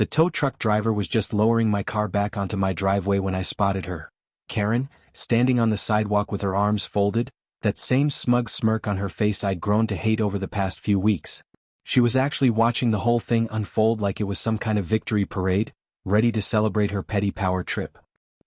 The tow truck driver was just lowering my car back onto my driveway when I spotted her. Karen, standing on the sidewalk with her arms folded, that same smug smirk on her face I'd grown to hate over the past few weeks. She was actually watching the whole thing unfold like it was some kind of victory parade, ready to celebrate her petty power trip.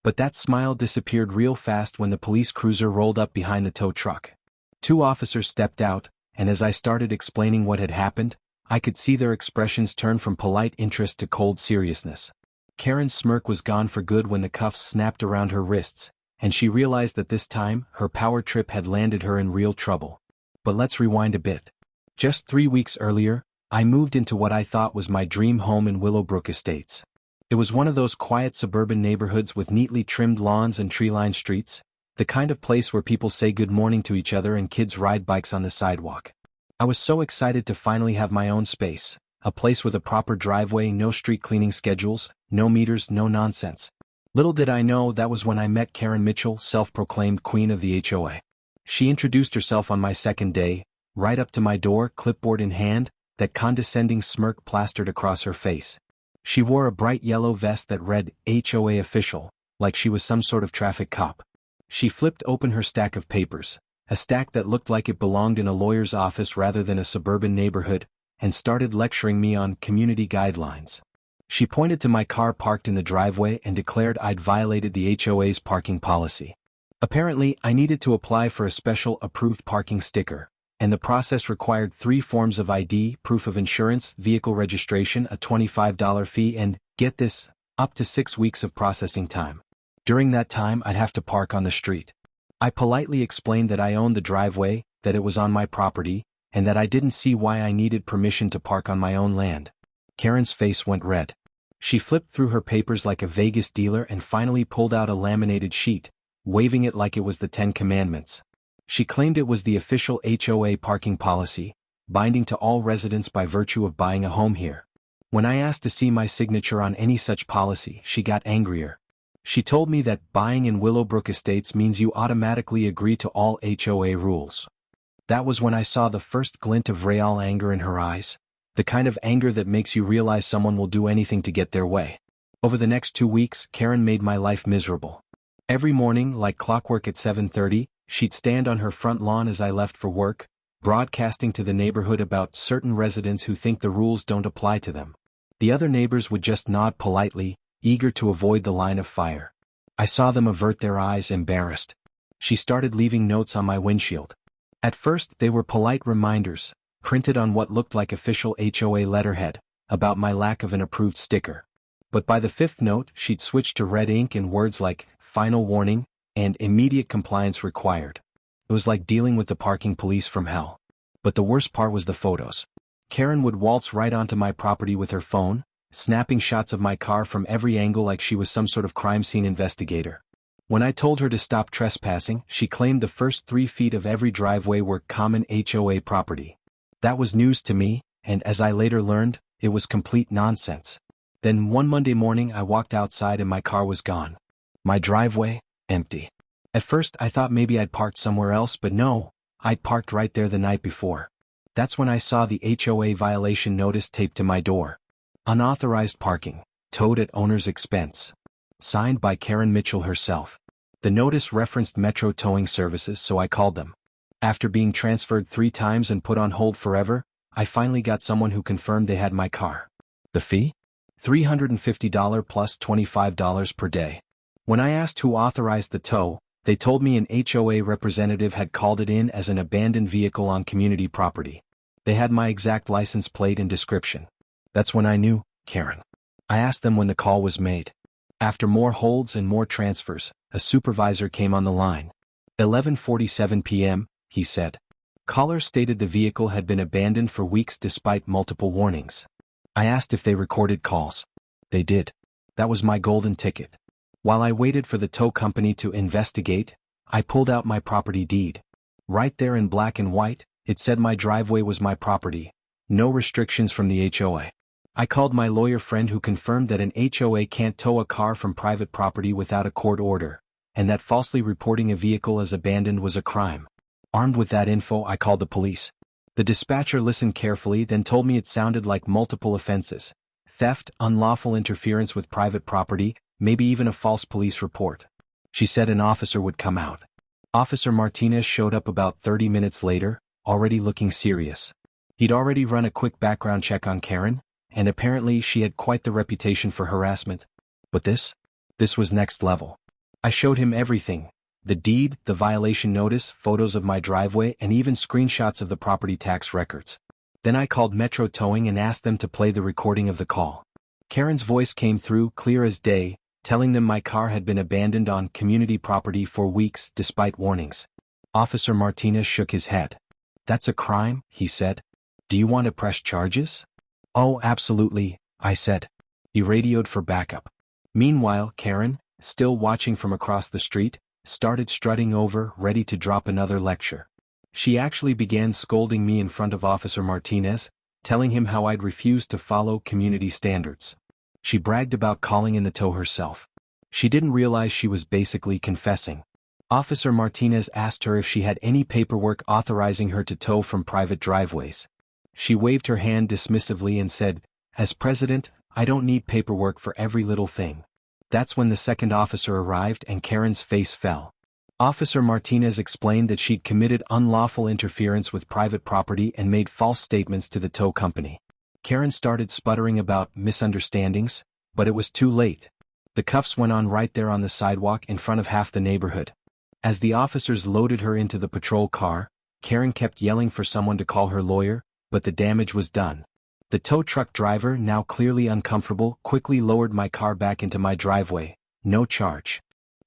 But that smile disappeared real fast when the police cruiser rolled up behind the tow truck. 2 officers stepped out, and as I started explaining what had happened, I could see their expressions turn from polite interest to cold seriousness. Karen's smirk was gone for good when the cuffs snapped around her wrists, and she realized that this time, her power trip had landed her in real trouble. But let's rewind a bit. Just 3 weeks earlier, I moved into what I thought was my dream home in Willowbrook Estates. It was one of those quiet suburban neighborhoods with neatly trimmed lawns and tree-lined streets, the kind of place where people say good morning to each other and kids ride bikes on the sidewalk. I was so excited to finally have my own space, a place with a proper driveway, no street cleaning schedules, no meters, no nonsense. Little did I know that was when I met Karen Mitchell, self-proclaimed queen of the HOA. She introduced herself on my second day, right up to my door, clipboard in hand, that condescending smirk plastered across her face. She wore a bright yellow vest that read, HOA official, like she was some sort of traffic cop. She flipped open her stack of papers, a stack that looked like it belonged in a lawyer's office rather than a suburban neighborhood, and started lecturing me on community guidelines. She pointed to my car parked in the driveway and declared I'd violated the HOA's parking policy. Apparently, I needed to apply for a special approved parking sticker, and the process required 3 forms of ID, proof of insurance, vehicle registration, a $25 fee, and, get this, up to 6 weeks of processing time. During that time, I'd have to park on the street. I politely explained that I owned the driveway, that it was on my property, and that I didn't see why I needed permission to park on my own land. Karen's face went red. She flipped through her papers like a Vegas dealer and finally pulled out a laminated sheet, waving it like it was the 10 Commandments. She claimed it was the official HOA parking policy, binding to all residents by virtue of buying a home here. When I asked to see my signature on any such policy, she got angrier. She told me that buying in Willowbrook Estates means you automatically agree to all HOA rules. That was when I saw the first glint of real anger in her eyes, the kind of anger that makes you realize someone will do anything to get their way. Over the next 2 weeks, Karen made my life miserable. Every morning, like clockwork at 7:30, she'd stand on her front lawn as I left for work, broadcasting to the neighborhood about certain residents who think the rules don't apply to them. The other neighbors would just nod politely, eager to avoid the line of fire. I saw them avert their eyes, embarrassed. She started leaving notes on my windshield. At first, they were polite reminders, printed on what looked like official HOA letterhead, about my lack of an approved sticker. But by the 5th note, she'd switched to red ink and words like, final warning, and immediate compliance required. It was like dealing with the parking police from hell. But the worst part was the photos. Karen would waltz right onto my property with her phone, snapping shots of my car from every angle like she was some sort of crime scene investigator. When I told her to stop trespassing, she claimed the first 3 feet of every driveway were common HOA property. That was news to me, and as I later learned, it was complete nonsense. Then one Monday morning I walked outside and my car was gone. My driveway, empty. At first I thought maybe I'd parked somewhere else, but no, I'd parked right there the night before. That's when I saw the HOA violation notice taped to my door. Unauthorized parking, towed at owner's expense. Signed by Karen Mitchell herself. The notice referenced Metro Towing Services, so I called them. After being transferred 3 times and put on hold forever, I finally got someone who confirmed they had my car. The fee? $350 plus $25 per day. When I asked who authorized the tow, they told me an HOA representative had called it in as an abandoned vehicle on community property. They had my exact license plate and description. That's when I knew, Karen. I asked them when the call was made. After more holds and more transfers, a supervisor came on the line. 11:47 p.m., he said. Caller stated the vehicle had been abandoned for weeks despite multiple warnings. I asked if they recorded calls. They did. That was my golden ticket. While I waited for the tow company to investigate, I pulled out my property deed. Right there in black and white, it said my driveway was my property. No restrictions from the HOA. I called my lawyer friend who confirmed that an HOA can't tow a car from private property without a court order, and that falsely reporting a vehicle as abandoned was a crime. Armed with that info, I called the police. The dispatcher listened carefully, then told me it sounded like multiple offenses. theft, unlawful interference with private property, maybe even a false police report. She said an officer would come out. Officer Martinez showed up about 30 minutes later, already looking serious. He'd already run a quick background check on Karen, and apparently she had quite the reputation for harassment. But this was next level. I showed him everything: the deed, the violation notice, photos of my driveway, and even screenshots of the property tax records. Then I called Metro Towing and asked them to play the recording of the call. Karen's voice came through clear as day, telling them my car had been abandoned on community property for weeks despite warnings. Officer Martinez shook his head. "That's a crime," he said. "Do you want to press charges?" "Oh, absolutely," I said. He radioed for backup. Meanwhile, Karen, still watching from across the street, started strutting over, ready to drop another lecture. She actually began scolding me in front of Officer Martinez, telling him how I'd refused to follow community standards. She bragged about calling in the tow herself. She didn't realize she was basically confessing. Officer Martinez asked her if she had any paperwork authorizing her to tow from private driveways. She waved her hand dismissively and said, "As president, I don't need paperwork for every little thing." That's when the second officer arrived and Karen's face fell. Officer Martinez explained that she'd committed unlawful interference with private property and made false statements to the tow company. Karen started sputtering about misunderstandings, but it was too late. The cuffs went on right there on the sidewalk in front of half the neighborhood. As the officers loaded her into the patrol car, Karen kept yelling for someone to call her lawyer, but the damage was done. The tow truck driver, now clearly uncomfortable, quickly lowered my car back into my driveway. No charge.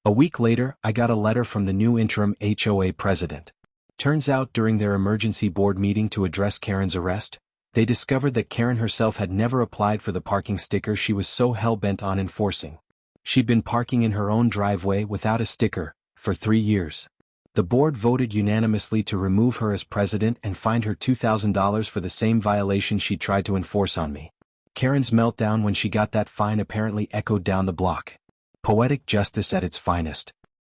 A week later, I got a letter from the new interim HOA president. Turns out during their emergency board meeting to address Karen's arrest, they discovered that Karen herself had never applied for the parking sticker she was so hell-bent on enforcing. She'd been parking in her own driveway without a sticker for 3 years. The board voted unanimously to remove her as president and fined her $2,000 for the same violation she tried to enforce on me. Karen's meltdown when she got that fine apparently echoed down the block. Poetic justice at its finest.